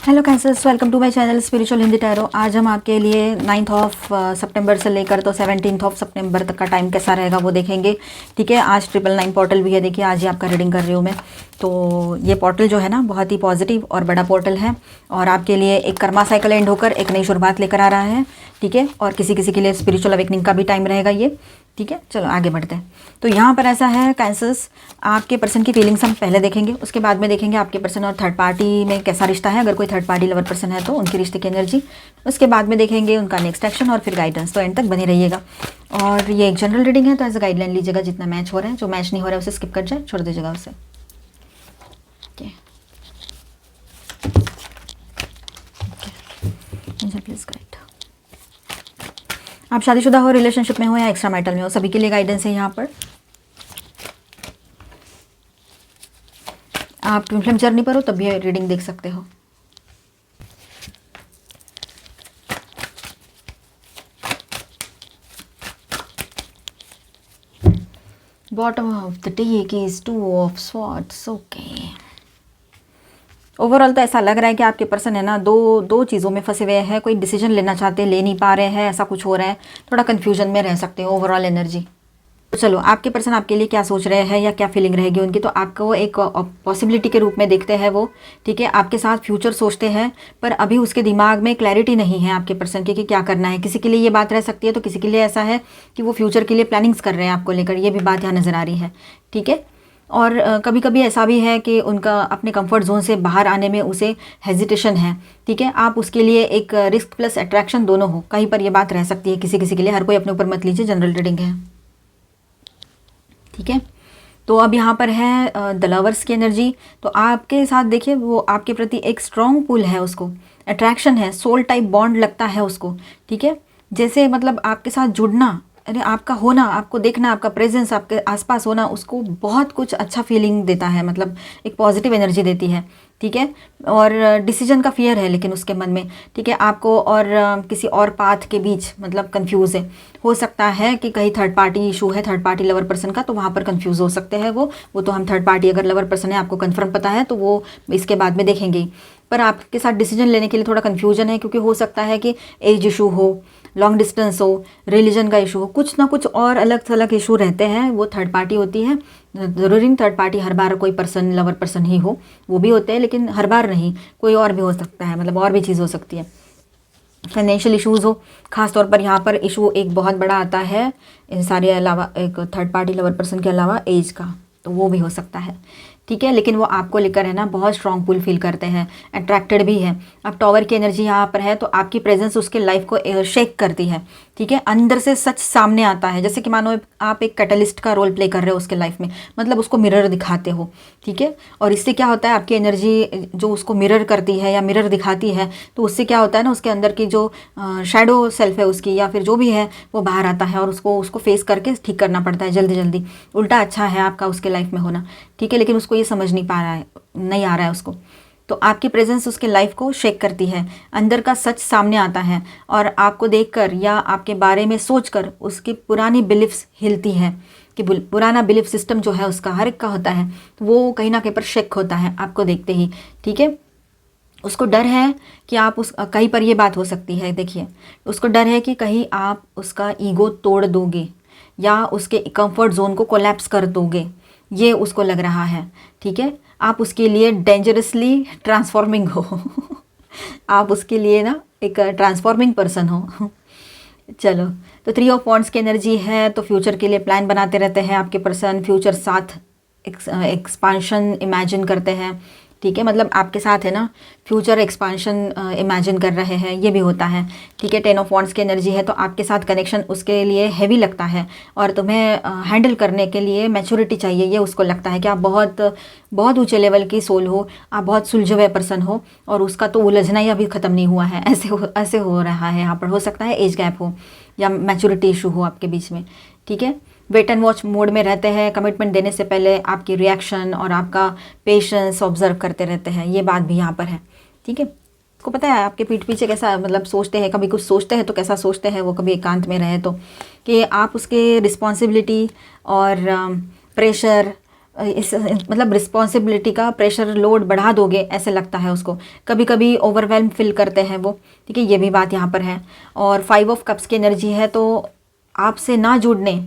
Hello cancers, welcome to my channel spiritual Hindi tarot. आज हम आपके लिए 9 सितंबर से लेकर तो 17 सितंबर तक का टाइम कैसा रहेगा वो देखेंगे। ठीक है, आज 999 पोर्टल भी है। देखिए, आज ही आपका रीडिंग कर रही हूँ मैं। तो ये पोर्टल जो है ना, बहुत ही पॉजिटिव और बड़ा पोर्टल है और आपके लिए एक कर्मा साइकिल एंड होकर एक नई शुरुआत लेकर आ रहा है। ठीक है, और किसी किसी के लिए स्पिरिचुअल अवेकनिंग का भी टाइम रहेगा ये। ठीक है, चलो आगे बढ़ते हैं। तो यहाँ पर ऐसा है कैंसर्स, आपके पर्सन की फीलिंग्स हम पहले देखेंगे, उसके बाद में देखेंगे आपके पर्सन और थर्ड पार्टी में कैसा रिश्ता है। अगर कोई थर्ड पार्टी लवर पर्सन है तो उनकी रिश्ते की एनर्जी, उसके बाद में देखेंगे उनका नेक्स्ट एक्शन और फिर गाइडेंस। तो एंड तक बने रहिएगा। और ये एक जनरल रीडिंग है तो एज अ गाइडलाइन लीजिएगा, जितना मैच हो रहा है। जो मैच नहीं हो रहा है उसे स्किप कर जाए, छोड़ दीजिएगा उसे। Please guide. आप शादीशुदा हो, रिलेशनशिप में हो या एक्स्ट्रा मैरिटल में हो, सभी के लिए गाइडेंस है यहाँ पर। आप ट्विन फ्लेम जर्नी पर हो तब भी रीडिंग देख सकते हो। Bottom of the deck is 2 of swords. Okay, overall तो ऐसा लग रहा है कि आपके पर्सन है ना, दो चीज़ों में फंसे हुए हैं। कोई डिसीजन लेना चाहते हैं, ले नहीं पा रहे हैं, ऐसा कुछ हो रहा है। थोड़ा कन्फ्यूजन में रह सकते हो ओवरऑल एनर्जी। तो चलो, आपके पर्सन आपके लिए क्या सोच रहे हैं या क्या फीलिंग रहेगी उनकी, तो आपको एक पॉसिबिलिटी के रूप में देखते हैं वो। ठीक है, आपके साथ फ्यूचर सोचते हैं, पर अभी उसके दिमाग में क्लैरिटी नहीं है आपके पर्सन की कि क्या करना है। किसी के लिए ये बात रह सकती है, तो किसी के लिए ऐसा है कि वो फ्यूचर के लिए प्लानिंग्स कर रहे हैं आपको लेकर। ये भी बात यहाँ नज़र आ रही है। ठीक है, और कभी कभी ऐसा भी है कि उनका अपने कंफर्ट जोन से बाहर आने में उसे हेजिटेशन है। ठीक है, आप उसके लिए एक रिस्क प्लस अट्रैक्शन दोनों हो, कहीं पर ये बात रह सकती है किसी किसी के लिए। हर कोई अपने ऊपर मत लीजिए, जनरल रीडिंग है। ठीक है, तो अब यहाँ पर है द लवर्स की एनर्जी। तो आपके साथ देखिए, वो आपके प्रति एक स्ट्रॉन्ग पुल है, उसको अट्रैक्शन है, सोल टाइप बॉन्ड लगता है उसको। ठीक है, जैसे मतलब आपके साथ जुड़ना, अरे आपका होना, आपको देखना, आपका प्रेजेंस, आपके आसपास होना उसको बहुत कुछ अच्छा फीलिंग देता है, मतलब एक पॉजिटिव एनर्जी देती है। ठीक है, और डिसीजन का फियर है लेकिन उसके मन में। ठीक है, आपको और किसी और पाथ के बीच मतलब कंफ्यूज है। हो सकता है कि कहीं थर्ड पार्टी इशू है, थर्ड पार्टी लवर पर्सन का, तो वहाँ पर कंफ्यूज हो सकते हैं वो तो हम थर्ड पार्टी अगर लवर पर्सन है, आपको कंफर्म पता है तो वो इसके बाद में देखेंगे। पर आपके साथ डिसीजन लेने के लिए थोड़ा कन्फ्यूजन है, क्योंकि हो सकता है कि एज इशू हो, लॉन्ग डिस्टेंस हो, रिलीजन का इशू हो, कुछ ना कुछ और अलग थलग इशू रहते हैं। वो थर्ड पार्टी होती है, ज़रूरी नहीं थर्ड पार्टी हर बार कोई पर्सन लवर पर्सन ही हो, वो भी होते हैं लेकिन हर बार नहीं, कोई और भी हो सकता है, मतलब और भी चीज़ हो सकती है। फाइनेंशियल इश्यूज़ हो, खास तौर पर यहाँ पर इशू एक बहुत बड़ा आता है इन सारे अलावा, एक थर्ड पार्टी लवर पर्सन के अलावा एज का, तो वो भी हो सकता है। ठीक है, लेकिन वो आपको लेकर है ना बहुत स्ट्रॉन्ग पुल फील करते हैं, अट्रैक्टेड भी है। अब टॉवर की एनर्जी यहाँ पर है तो आपकी प्रेजेंस उसके लाइफ को शेक करती है। ठीक है, अंदर से सच सामने आता है, जैसे कि मानो आप एक कैटलिस्ट का रोल प्ले कर रहे हो उसके लाइफ में, मतलब उसको मिरर दिखाते हो। ठीक है, और इससे क्या होता है, आपकी एनर्जी जो उसको मिरर करती है या मिरर दिखाती है, तो उससे क्या होता है ना, उसके अंदर की जो शैडो सेल्फ है उसकी या फिर जो भी है वो बाहर आता है और उसको फेस करके ठीक करना पड़ता है जल्दी जल्दी। उल्टा अच्छा है आपका उसके लाइफ में होना। ठीक है, लेकिन उसको ये समझ नहीं पा रहा है, नहीं आ रहा है उसको। तो आपकी प्रेजेंस उसके लाइफ को शेक करती है, अंदर का सच सामने आता है और आपको देखकर या आपके बारे में सोचकर उसकी पुरानी बिलीफ्स हिलती है कि पुराना बिलीफ सिस्टम जो है उसका, हर एक का होता है, तो वो कहीं ना कहीं पर शेक होता है आपको देखते ही। ठीक है, उसको डर है कि आप कहीं पर ये बात हो सकती है, देखिए उसको डर है कि कहीं आप उसका ईगो तोड़ दोगे या उसके कंफर्ट जोन को कोलैप्स कर दोगे, ये उसको लग रहा है। ठीक है, आप उसके लिए डेंजरसली ट्रांसफॉर्मिंग हो आप उसके लिए ना एक ट्रांसफॉर्मिंग पर्सन हो चलो, तो 3 ऑफ वॉन्ड्स की एनर्जी है, तो फ्यूचर के लिए प्लान बनाते रहते हैं आपके पर्सन, फ्यूचर साथ एक्सपांशन इमेजिन करते हैं। ठीक है, मतलब आपके साथ है ना फ्यूचर एक्सपांशन इमेजिन कर रहे हैं, ये भी होता है। ठीक है, 10 ऑफ वॉन्ड्स की एनर्जी है, तो आपके साथ कनेक्शन उसके लिए हैवी लगता है और तुम्हें हैंडल करने के लिए मैच्योरिटी चाहिए, ये उसको लगता है कि आप बहुत बहुत ऊंचे लेवल की सोल हो, आप बहुत सुलझे हुए पर्सन हो और उसका तो उलझना ही अभी ख़त्म नहीं हुआ है। ऐसे हो रहा है यहाँ पर। हो सकता है एज गैप हो या मैच्योरिटी इशू हो आपके बीच में। ठीक है, वेट एंड वॉच मोड में रहते हैं, कमिटमेंट देने से पहले आपकी रिएक्शन और आपका पेशेंस ऑब्जर्व करते रहते हैं, ये बात भी यहाँ पर है। ठीक है, आपको पता है आपके पीठ पीछे कैसा मतलब सोचते हैं, कभी कुछ सोचते हैं तो कैसा सोचते हैं वो, कभी एकांत में रहे तो, कि आप उसके रिस्पॉन्सिबिलिटी और प्रेशर इस मतलब रिस्पॉन्सिबिलिटी का प्रेशर लोड बढ़ा दोगे ऐसे लगता है उसको, कभी कभी ओवरवेल्म फील करते हैं वो, ठीक है, ये भी बात यहाँ पर है। और 5 ऑफ कप्स की एनर्जी है, तो आपसे ना जुड़ने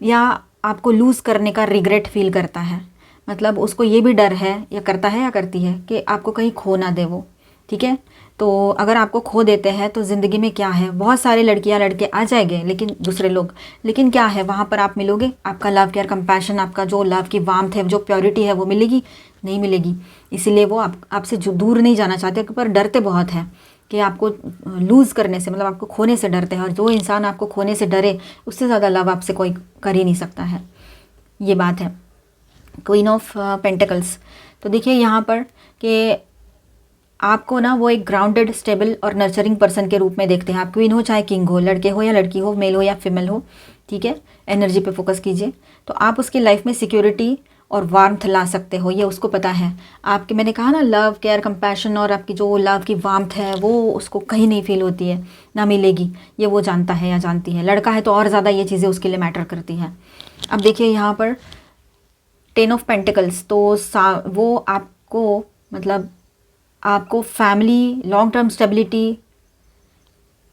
या आपको लूज़ करने का रिग्रेट फील करता है, मतलब उसको ये भी डर है या करता है या करती है कि आपको कहीं खो ना दे वो, ठीक है। तो अगर आपको खो देते हैं तो ज़िंदगी में क्या है, बहुत सारे लड़कियां लड़के आ जाएंगे लेकिन दूसरे लोग, लेकिन क्या है वहाँ पर आप मिलोगे, आपका लव केयर कंपैशन, आपका जो लव की वार्मथ है, जो प्योरिटी है वो मिलेगी, नहीं मिलेगी। इसीलिए वो आपसे जो दूर नहीं जाना चाहते, पर डरते बहुत हैं कि आपको लूज़ करने से, मतलब आपको खोने से डरते हैं। और जो इंसान आपको खोने से डरे उससे ज़्यादा लव आपसे कोई कर ही नहीं सकता है, ये बात है। क्वीन ऑफ पेंटिकल्स, तो देखिए यहाँ पर कि आपको ना वो एक ग्राउंडेड, स्टेबल और नर्चरिंग पर्सन के रूप में देखते हैं। आप क्वीन हो चाहे किंग हो, लड़के हो या लड़की हो, मेल हो या फीमेल हो, ठीक है, एनर्जी पे फोकस कीजिए। तो आप उसकी लाइफ में सिक्योरिटी और वार्मथ ला सकते हो, ये उसको पता है। आपके, मैंने कहा ना, लव केयर कंपैशन और आपकी जो लव की वार्मथ है वो उसको कहीं नहीं फील होती है, ना मिलेगी, ये वो जानता है या जानती है। लड़का है तो और ज़्यादा ये चीज़ें उसके लिए मैटर करती हैं। अब देखिए यहाँ पर 10 ऑफ पेंटिकल्स, तो वो आपको, मतलब आपको फैमिली, लॉन्ग टर्म स्टेबिलिटी,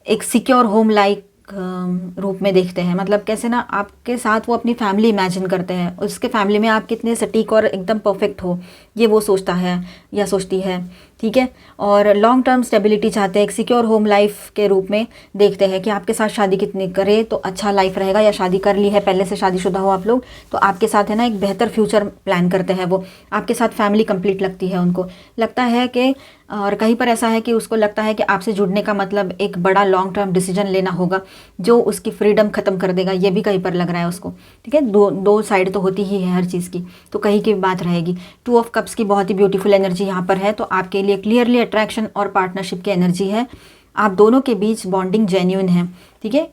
एक सिक्योर होम लाइक रूप में देखते हैं। मतलब कैसे ना, आपके साथ वो अपनी फैमिली इमेजिन करते हैं, उसके फैमिली में आप कितने सटीक और एकदम परफेक्ट हो, ये वो सोचता है या सोचती है, ठीक है। और लॉन्ग टर्म स्टेबिलिटी चाहते हैं, एक सिक्योर होम लाइफ के रूप में देखते हैं कि आपके साथ शादी कितनी करे तो अच्छा लाइफ रहेगा, या शादी कर ली है, पहले से शादीशुदा हो आप लोग, तो आपके साथ है ना एक बेहतर फ्यूचर प्लान करते हैं वो, आपके साथ फैमिली कंप्लीट लगती है उनको, लगता है कि, और कहीं पर ऐसा है कि उसको लगता है कि आपसे जुड़ने का मतलब एक बड़ा लॉन्ग टर्म डिसीजन लेना होगा जो उसकी फ्रीडम ख़त्म कर देगा, ये भी कहीं पर लग रहा है उसको, ठीक है। दो साइड तो होती ही है हर चीज़ की, तो कहीं की बात रहेगी। 2 ऑफ कप्स की बहुत ही ब्यूटीफुल एनर्जी यहाँ पर है, तो आपके लिए क्लियरली अट्रैक्शन और पार्टनरशिप की एनर्जी है। आप दोनों के बीच बॉन्डिंग जेन्युइन है, ठीक है।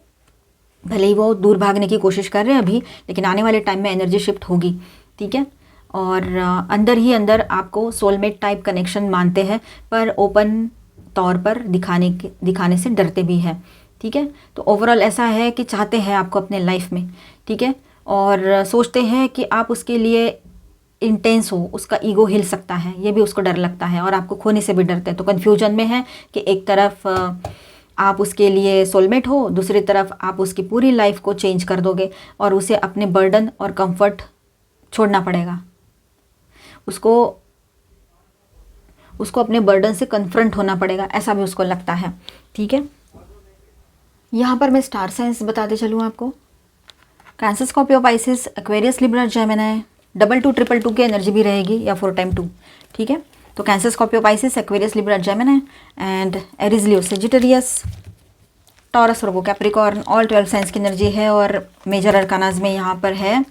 भले ही वो दूर भागने की कोशिश कर रहे हैं अभी, लेकिन आने वाले टाइम में एनर्जी शिफ्ट होगी, ठीक है। और अंदर ही अंदर आपको सोलमेट टाइप कनेक्शन मानते हैं, पर ओपन तौर पर दिखाने से डरते भी हैं, ठीक है। तो ओवरऑल ऐसा है कि चाहते हैं आपको अपने लाइफ में, ठीक है, और सोचते हैं कि आप उसके लिए इंटेंस हो, उसका ईगो हिल सकता है, ये भी उसको डर लगता है, और आपको खोने से भी डरते हैं। तो कन्फ्यूजन में है कि एक तरफ आप उसके लिए सोलमेट हो, दूसरी तरफ आप उसकी पूरी लाइफ को चेंज कर दोगे और उसे अपने बर्डन और कंफर्ट छोड़ना पड़ेगा, उसको अपने बर्डन से कन्फ्रंट होना पड़ेगा, ऐसा भी उसको लगता है, ठीक है। यहाँ पर मैं स्टार साइंस बताते चलूँ आपको। Cancer, Scorpio, Pisces, Aquarius, Libra, Gemini, 22 222 की एनर्जी भी रहेगी, या 4 टाइम 2, ठीक है। तो cancer, Scorpio, Pisces, Aquarius, Libra, Gemini and Aries, Leo, Sagittarius, taurus, Virgo, Capricorn, all 12 science की एनर्जी है। और मेजर अरकानाज में यहाँ पर है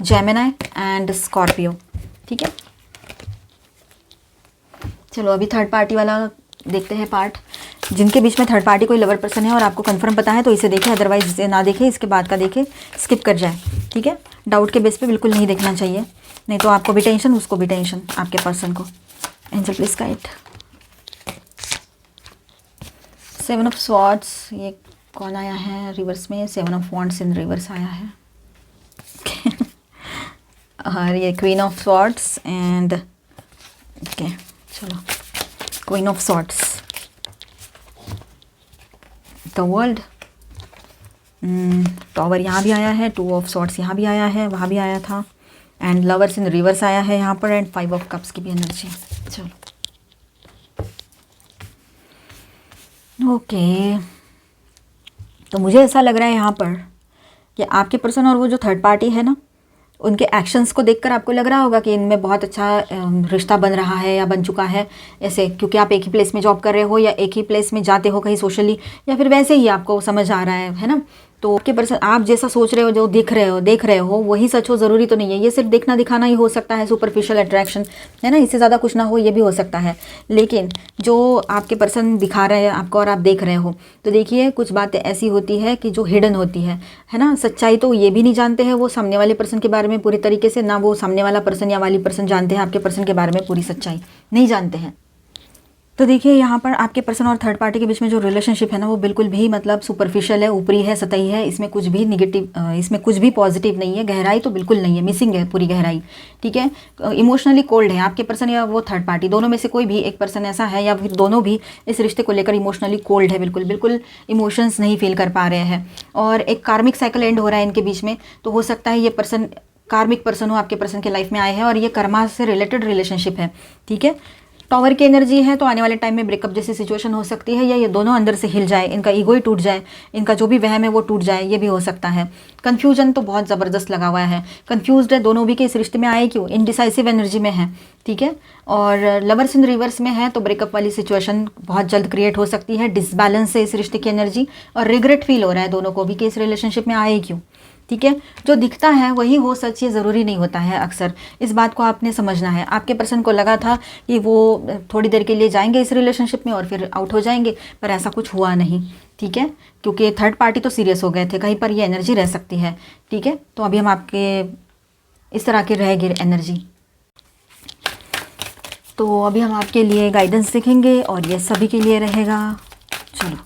जेमिनी एंड स्कॉर्पियो, ठीक है। चलो अभी थर्ड पार्टी वाला देखते हैं पार्ट। जिनके बीच में थर्ड पार्टी कोई लवर पर्सन है और आपको कंफर्म पता है तो इसे देखें, अदरवाइज इसे ना देखें, इसके बाद का देखें, स्किप कर जाए, ठीक है। डाउट के बेस पे बिल्कुल नहीं देखना चाहिए, नहीं तो आपको भी टेंशन, उसको भी टेंशन, आपके पर्सन को। Angel please guide. 7 of swords, ये कौन आया है रिवर्स में? 7 ऑफ वॉन्ड्स इन रिवर्स आया है। और ये queen of swords and okay, चलो queen of swords, the world, tower यहाँ भी आया है, 2 ऑफ स्वॉर्ड्स यहाँ भी आया है, वहाँ भी आया था, एंड लवर्स इन रिवर्स आया है यहाँ पर, एंड 5 ऑफ कप्स की भी एनर्जी। चलो ओके, तो मुझे ऐसा लग रहा है यहाँ पर कि आपके पर्सन और वो जो थर्ड पार्टी है ना, उनके एक्शंस को देखकर आपको लग रहा होगा कि इनमें बहुत अच्छा रिश्ता बन रहा है या बन चुका है, ऐसे, क्योंकि आप एक ही प्लेस में जॉब कर रहे हो या एक ही प्लेस में जाते हो कहीं सोशली, या फिर वैसे ही आपको समझ आ रहा है ना। तो आपके पर्सन, आप जैसा सोच रहे हो, जो देख रहे हो वही सच हो, ज़रूरी तो नहीं है। ये सिर्फ देखना दिखाना ही हो सकता है, सुपरफिशियल अट्रैक्शन है ना, इससे ज़्यादा कुछ ना हो, ये भी हो सकता है। लेकिन जो आपके पर्सन दिखा रहे हैं आपको और आप देख रहे हो, तो देखिए कुछ बातें ऐसी होती है कि जो हिडन होती है ना। सच्चाई तो ये भी नहीं जानते हैं वो सामने वाले पर्सन के बारे में पूरी तरीके से, ना वो सामने वाला पर्सन या वाली पर्सन जानते हैं आपके पर्सन के बारे में पूरी सच्चाई, नहीं जानते हैं। तो देखिए यहाँ पर आपके पर्सन और थर्ड पार्टी के बीच में जो रिलेशनशिप है ना वो बिल्कुल भी मतलब सुपरफिशियल है, ऊपरी है, सतही है। इसमें कुछ भी निगेटिव, इसमें कुछ भी पॉजिटिव नहीं है। गहराई तो बिल्कुल नहीं है, मिसिंग है पूरी गहराई, ठीक है। इमोशनली कोल्ड है आपके पर्सन या वो थर्ड पार्टी, दोनों में से कोई भी एक पर्सन ऐसा है या फिर दोनों भी इस रिश्ते को लेकर इमोशनली कोल्ड है, बिल्कुल बिल्कुल इमोशंस नहीं फील कर पा रहे हैं। और एक कार्मिक साइकिल एंड हो रहा है इनके बीच में। तो हो सकता है ये पर्सन कार्मिक पर्सन हो, आपके पर्सन के लाइफ में आए हैं और ये कर्मा से रिलेटेड रिलेशनशिप है, ठीक है। टॉवर की एनर्जी है, तो आने वाले टाइम में ब्रेकअप जैसी सिचुएशन हो सकती है, या ये दोनों अंदर से हिल जाए, इनका ईगो ही टूट जाए, इनका जो भी वहम है वो टूट जाए, ये भी हो सकता है। कन्फ्यूजन तो बहुत ज़बरदस्त लगा हुआ है, कन्फ्यूज्ड है दोनों भी कि इस रिश्ते में आए क्यों, इनडिसाइसिव एनर्जी में है, ठीक है। और लवर्स इन रिवर्स में है, तो ब्रेकअप वाली सिचुएशन बहुत जल्द क्रिएट हो सकती है। डिसबैलेंस है इस रिश्ते की एनर्जी, और रिग्रेट फील हो रहा है दोनों को भी कि इस रिलेशनशिप में आए क्यों, ठीक है। जो दिखता है वही हो सच, ये ज़रूरी नहीं होता है अक्सर, इस बात को आपने समझना है। आपके पर्सन को लगा था कि वो थोड़ी देर के लिए जाएंगे इस रिलेशनशिप में और फिर आउट हो जाएंगे, पर ऐसा कुछ हुआ नहीं, ठीक है, क्योंकि थर्ड पार्टी तो सीरियस हो गए थे, कहीं पर ये एनर्जी रह सकती है, ठीक है। तो अभी हम आपके इस तरह की रहेगी एनर्जी। तो अभी हम आपके लिए गाइडेंस देखेंगे और ये सभी के लिए रहेगा। चलो,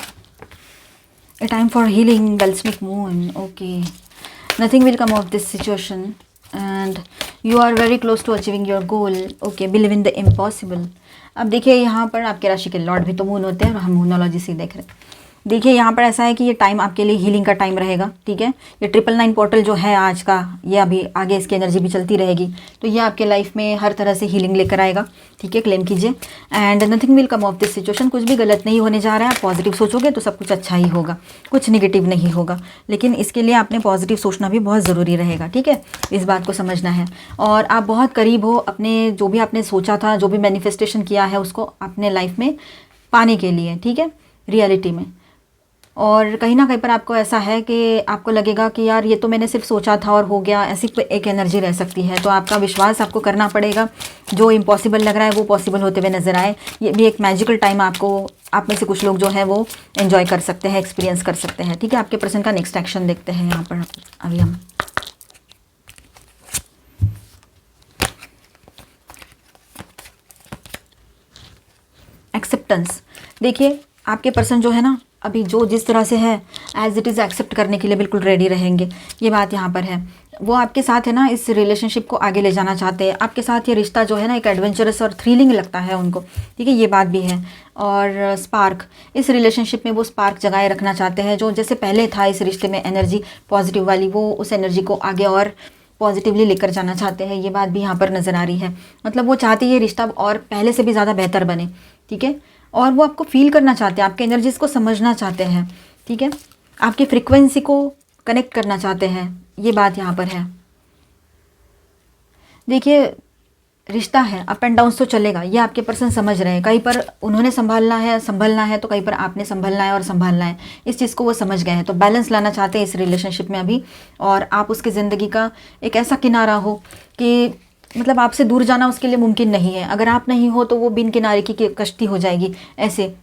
a time for healing, balsamic moon, okay. Nothing will come of this situation and you are very close to achieving your goal. Okay, believe in the impossible. अब देखिए यहाँ पर आपके राशि के लॉर्ड भी तो मून होते हैं और हम मूनोलॉजी से देख रहे हैं। देखिए यहाँ पर ऐसा है कि ये टाइम आपके लिए हीलिंग का टाइम रहेगा, ठीक है। ये 999 पोर्टल जो है आज का, ये अभी आगे इसकी एनर्जी भी चलती रहेगी, तो ये आपके लाइफ में हर तरह से हीलिंग लेकर आएगा, ठीक है। क्लेम कीजिए। And nothing will come of this situation, कुछ भी गलत नहीं होने जा रहा है। आप पॉजिटिव सोचोगे तो सब कुछ अच्छा ही होगा, कुछ निगेटिव नहीं होगा, लेकिन इसके लिए आपने पॉजिटिव सोचना भी बहुत ज़रूरी रहेगा, ठीक है। इस बात को समझना है। और आप बहुत करीब हो अपने, जो भी आपने सोचा था, जो भी मैनिफेस्टेशन किया है उसको अपने लाइफ में पाने के लिए, ठीक है, रियलिटी में। और कहीं ना कहीं पर आपको ऐसा है कि आपको लगेगा कि यार ये तो मैंने सिर्फ सोचा था और हो गया, ऐसी एक एनर्जी रह सकती है। तो आपका विश्वास आपको करना पड़ेगा, जो इम्पॉसिबल लग रहा है वो पॉसिबल होते हुए नज़र आए। ये भी एक मैजिकल टाइम आपको, आप में से कुछ लोग जो है वो एंजॉय कर सकते हैं, एक्सपीरियंस कर सकते हैं, ठीक है। आपके पर्सन का नेक्स्ट एक्शन देखते हैं यहाँ पर अभी हम। एक्सेप्टेंस, देखिए आपके पर्सन जो है ना अभी जो जिस तरह से है एज इट इज़ एक्सेप्ट करने के लिए बिल्कुल रेडी रहेंगे, ये बात यहाँ पर है। वो आपके साथ है ना इस रिलेशनशिप को आगे ले जाना चाहते हैं। आपके साथ ये रिश्ता जो है ना एक एडवेंचरस और थ्रिलिंग लगता है उनको, ठीक है, ये बात भी है। और स्पार्क, इस रिलेशनशिप में वो स्पार्क जगाए रखना चाहते हैं, जो जैसे पहले था इस रिश्ते में एनर्जी पॉजिटिव वाली, वो उस एनर्जी को आगे और पॉजिटिवली लेकर जाना चाहते हैं, ये बात भी यहाँ पर नज़र आ रही है। मतलब वो चाहते ये रिश्ता और पहले से भी ज़्यादा बेहतर बने, ठीक है। और वो आपको फील करना चाहते हैं, आपके एनर्जीज़ को समझना चाहते हैं, ठीक है, आपकी फ्रिक्वेंसी को कनेक्ट करना चाहते हैं, ये बात यहाँ पर है। देखिए रिश्ता है, अप एंड डाउन तो चलेगा, ये आपके पर्सन समझ रहे हैं। कहीं पर उन्होंने संभलना है तो कहीं पर आपने संभलना है और संभालना है, इस चीज़ को वो समझ गए हैं। तो बैलेंस लाना चाहते हैं इस रिलेशनशिप में अभी, और आप उसकी ज़िंदगी का एक ऐसा किनारा हो कि मतलब आपसे दूर जाना उसके लिए मुमकिन नहीं है। अगर आप नहीं हो तो वो बिन किनारे की कश्ती हो जाएगी, ऐसे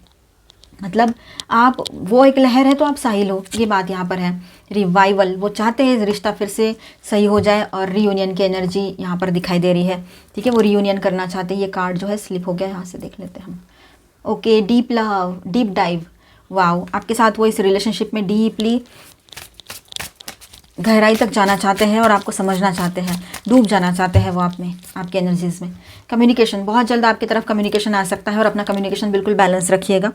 मतलब आप वो एक लहर है तो आप साहिल हो, ये बात यहाँ पर है। रिवाइवल, वो चाहते हैं रिश्ता फिर से सही हो जाए, और रीयूनियन की एनर्जी यहाँ पर दिखाई दे रही है, ठीक है। वो रीयूनियन करना चाहते हैं। ये कार्ड जो है स्लिप हो गया, यहाँ से देख लेते हैं हम। Okay, deep love, deep dive, wow, आपके साथ वो इस रिलेशनशिप में डीपली गहराई तक जाना चाहते हैं और आपको समझना चाहते हैं, डूब जाना चाहते हैं वो आप में, आपके एनर्जीज़ में। कम्युनिकेशन, बहुत जल्द आपकी तरफ कम्युनिकेशन आ सकता है, और अपना कम्युनिकेशन बिल्कुल बैलेंस रखिएगा।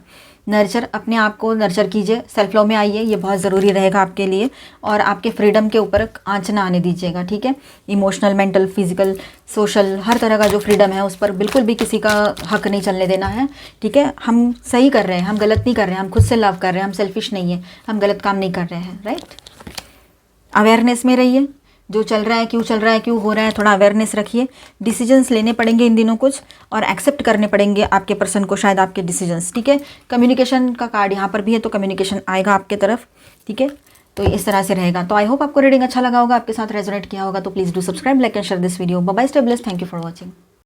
नर्चर, अपने आप को नर्चर कीजिए, सेल्फ लव में आइए, ये बहुत ज़रूरी रहेगा आपके लिए। और आपके फ्रीडम के ऊपर आँच ना आने दीजिएगा, ठीक है। इमोशनल, मेंटल, फिजिकल, सोशल, हर तरह का जो फ्रीडम है उस पर बिल्कुल भी किसी का हक नहीं चलने देना है, ठीक है। हम सही कर रहे हैं, हम गलत नहीं कर रहे हैं, हम खुद से लव कर रहे हैं, हम सेल्फिश नहीं है, हम गलत काम नहीं कर रहे हैं, राइट। अवेयरनेस में रहिए, जो चल रहा है, क्यों चल रहा है, क्यों हो रहा है, थोड़ा अवेयरनेस रखिए। डिसीजंस लेने पड़ेंगे इन दिनों कुछ, और एक्सेप्ट करने पड़ेंगे आपके पर्सन को शायद आपके डिसीजंस, ठीक है। कम्युनिकेशन का कार्ड यहाँ पर भी है, तो कम्युनिकेशन आएगा आपके तरफ, ठीक है। तो इस तरह से रहेगा। तो आई होप आपको रीडिंग अच्छा लगा होगा, आपके साथ रेजोनेट किया होगा। तो please do subscribe, like and share this video. Bye bye, stay blessed, thank you for watching.